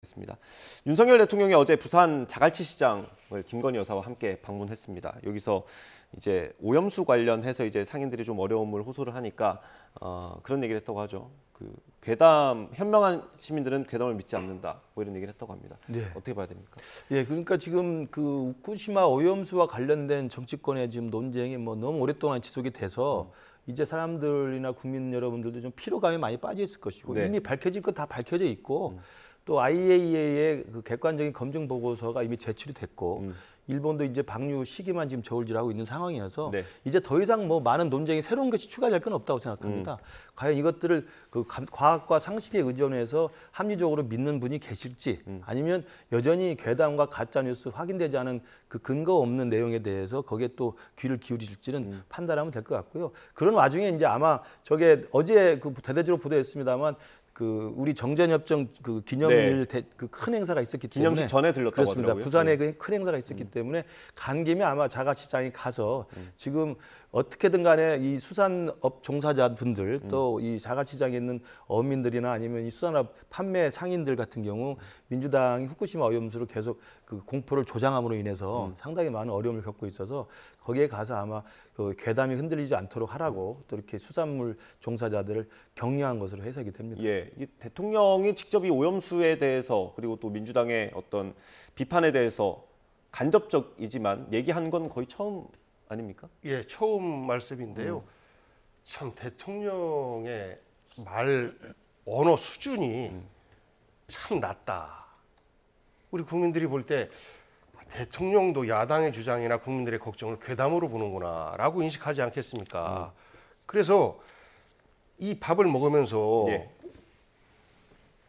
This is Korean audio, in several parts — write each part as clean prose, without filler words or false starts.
있습니다. 윤석열 대통령이 어제 부산 자갈치 시장을 김건희 여사와 함께 방문했습니다. 여기서 이제 오염수 관련해서 이제 상인들이 좀 어려움을 호소를 하니까 그런 얘기를 했다고 하죠. 그 괴담 현명한 시민들은 괴담을 믿지 않는다. 뭐 이런 얘기를 했다고 합니다. 네. 어떻게 봐야 됩니까? 예, 그러니까 지금 그 후쿠시마 오염수와 관련된 정치권의 지금 논쟁이 뭐 너무 오랫동안 지속이 돼서 이제 사람들이나 국민 여러분들도 좀 피로감이 많이 빠져 있을 것이고 네. 이미 밝혀질 것 다 밝혀져 있고 또 IAEA의 그 객관적인 검증 보고서가 이미 제출이 됐고 일본도 이제 방류 시기만 지금 저울질하고 있는 상황이어서 네. 이제 더 이상 뭐 많은 논쟁이 새로운 것이 추가될 건 없다고 생각합니다. 과연 이것들을 그 과학과 상식에 의존해서 합리적으로 믿는 분이 계실지 아니면 여전히 괴담과 가짜 뉴스 확인되지 않은 그 근거 없는 내용에 대해서 거기에 또 귀를 기울이실지는 판단하면 될 것 같고요. 그런 와중에 이제 아마 저게 어제 그 대대적으로 보도했습니다만 그 우리 정전협정 그 기념일 그 큰 행사가 있었기 때문에 기념식 전에 들렀다고 그렇습니다. 하더라고요. 부산에 그 큰 행사가 있었기 때문에 간 김에 아마 자갈시장에 가서 지금 어떻게든 간에 이 수산업 종사자분들 또 이 자갈시장에 있는 어민들이나 아니면 이 수산업 판매 상인들 같은 경우 민주당이 후쿠시마 오염수로 계속 그 공포를 조장함으로 인해서 상당히 많은 어려움을 겪고 있어서 거기에 가서 아마 그 괴담이 흔들리지 않도록 하라고 또 이렇게 수산물 종사자들을 격려한 것으로 해석이 됩니다. 예, 이 대통령이 직접 이 오염수에 대해서 그리고 또 민주당의 어떤 비판에 대해서 간접적이지만 얘기한 건 거의 처음 아닙니까? 예, 처음 말씀인데요. 참 대통령의 말 언어 수준이 참 낮다. 우리 국민들이 볼 때 대통령도 야당의 주장이나 국민들의 걱정을 괴담으로 보는구나라고 인식하지 않겠습니까? 그래서 이 밥을 먹으면서 예.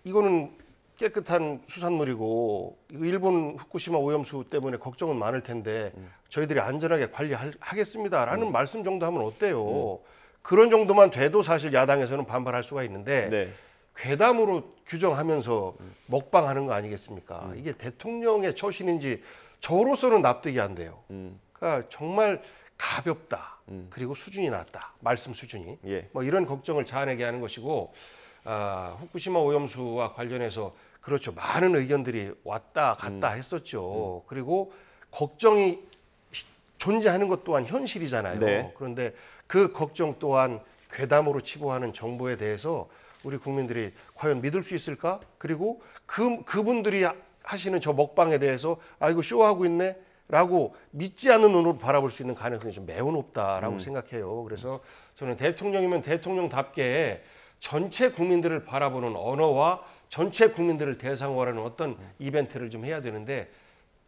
이거는 깨끗한 수산물이고 일본 후쿠시마 오염수 때문에 걱정은 많을 텐데 저희들이 안전하게 관리하겠습니다라는 말씀 정도 하면 어때요? 그런 정도만 돼도 사실 야당에서는 반발할 수가 있는데 네. 괴담으로 규정하면서 먹방하는 거 아니겠습니까? 이게 대통령의 처신인지 저로서는 납득이 안 돼요. 그러니까 정말 가볍다. 그리고 수준이 낮다. 말씀 수준이. 예. 뭐 이런 걱정을 자아내게 하는 것이고 후쿠시마 오염수와 관련해서 그렇죠. 많은 의견들이 왔다 갔다 했었죠. 그리고 걱정이 존재하는 것 또한 현실이잖아요. 네. 그런데 그 걱정 또한 괴담으로 치부하는 정부에 대해서 우리 국민들이 과연 믿을 수 있을까? 그리고 그분들이 하시는 저 먹방에 대해서 이거 쇼하고 있네? 라고 믿지 않는 눈으로 바라볼 수 있는 가능성이 좀 매우 높다라고 생각해요. 그래서 저는 대통령이면 대통령답게 전체 국민들을 바라보는 언어와 전체 국민들을 대상으로 하는 어떤 이벤트를 좀 해야 되는데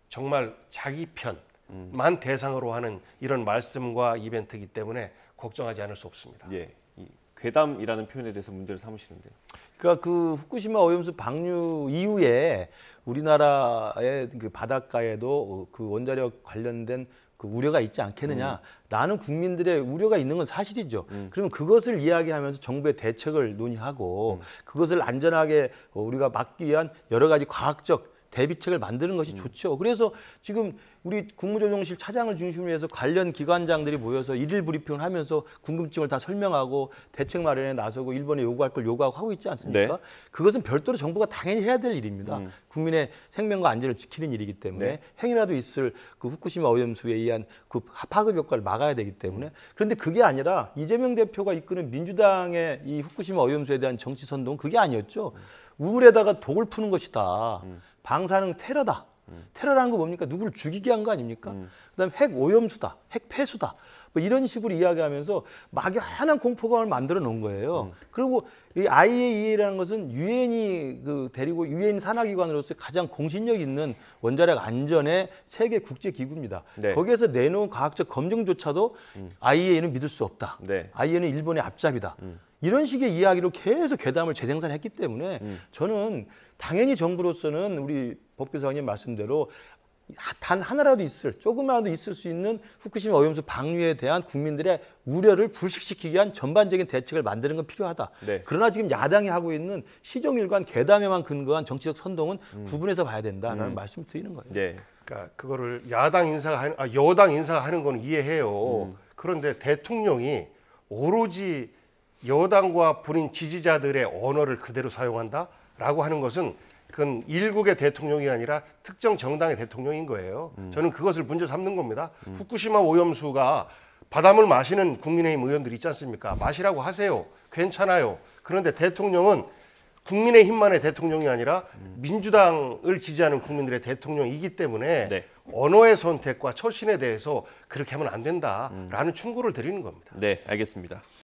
정말 자기 편만 대상으로 하는 이런 말씀과 이벤트이기 때문에 걱정하지 않을 수 없습니다. 예. 이 괴담이라는 표현에 대해서 문제를 삼으시는데요. 그러니까 그 후쿠시마 오염수 방류 이후에 우리나라의 그 바닷가에도 그 원자력 관련된 그 우려가 있지 않겠느냐라는 국민들의 우려가 있는 건 사실이죠. 그러면 그것을 이야기하면서 정부의 대책을 논의하고 그것을 안전하게 우리가 막기 위한 여러 가지 과학적 대비책을 만드는 것이 좋죠. 그래서 지금 우리 국무조정실 차장을 중심으로 해서 관련 기관장들이 모여서 일일 브리핑을 하면서 궁금증을 다 설명하고 대책 마련에 나서고 일본에 요구할 걸 요구하고 하고 있지 않습니까? 네. 그것은 별도로 정부가 당연히 해야 될 일입니다. 국민의 생명과 안전을 지키는 일이기 때문에 네. 행여라도 있을 그 후쿠시마 오염수에 의한 그 파급 효과를 막아야 되기 때문에 그런데 그게 아니라 이재명 대표가 이끄는 민주당의 이 후쿠시마 오염수에 대한 정치 선동은 그게 아니었죠. 우물에다가 독을 푸는 것이다. 방사능 테러다. 테러라는 거 뭡니까? 누구를 죽이게 한 거 아닙니까? 그다음에 핵 오염수다, 핵 폐수다. 뭐 이런 식으로 이야기하면서 막연한 공포감을 만들어 놓은 거예요. 그리고 이 IAEA라는 것은 유엔이 그 데리고 유엔 산하기관으로서 가장 공신력 있는 원자력 안전의 세계 국제 기구입니다. 네. 거기에서 내놓은 과학적 검증조차도 IAEA는 믿을 수 없다. 네. IAEA는 일본의 앞잡이다. 이런 식의 이야기로 계속 괴담을 재생산했기 때문에 저는 당연히 정부로서는 우리 법교사님 말씀대로 단 하나라도 조금이라도 있을 수 있는 후쿠시마 오염수 방류에 대한 국민들의 우려를 불식시키기 위한 전반적인 대책을 만드는 건 필요하다. 네. 그러나 지금 야당이 하고 있는 시종일관 괴담에만 근거한 정치적 선동은 구분해서 봐야 된다라는 말씀을 드리는 거예요. 예. 그러니까 그거를 여당 인사가 하는 건 이해해요. 그런데 대통령이 오로지 여당과 본인 지지자들의 언어를 그대로 사용한다라고 하는 것은 그건 일국의 대통령이 아니라 특정 정당의 대통령인 거예요. 저는 그것을 문제 삼는 겁니다. 후쿠시마 오염수가 바닷물 마시는 국민의힘 의원들 있지 않습니까? 마시라고 하세요. 괜찮아요. 그런데 대통령은 국민의힘만의 대통령이 아니라 민주당을 지지하는 국민들의 대통령이기 때문에 네. 언어의 선택과 처신에 대해서 그렇게 하면 안 된다라는 충고를 드리는 겁니다. 네, 알겠습니다.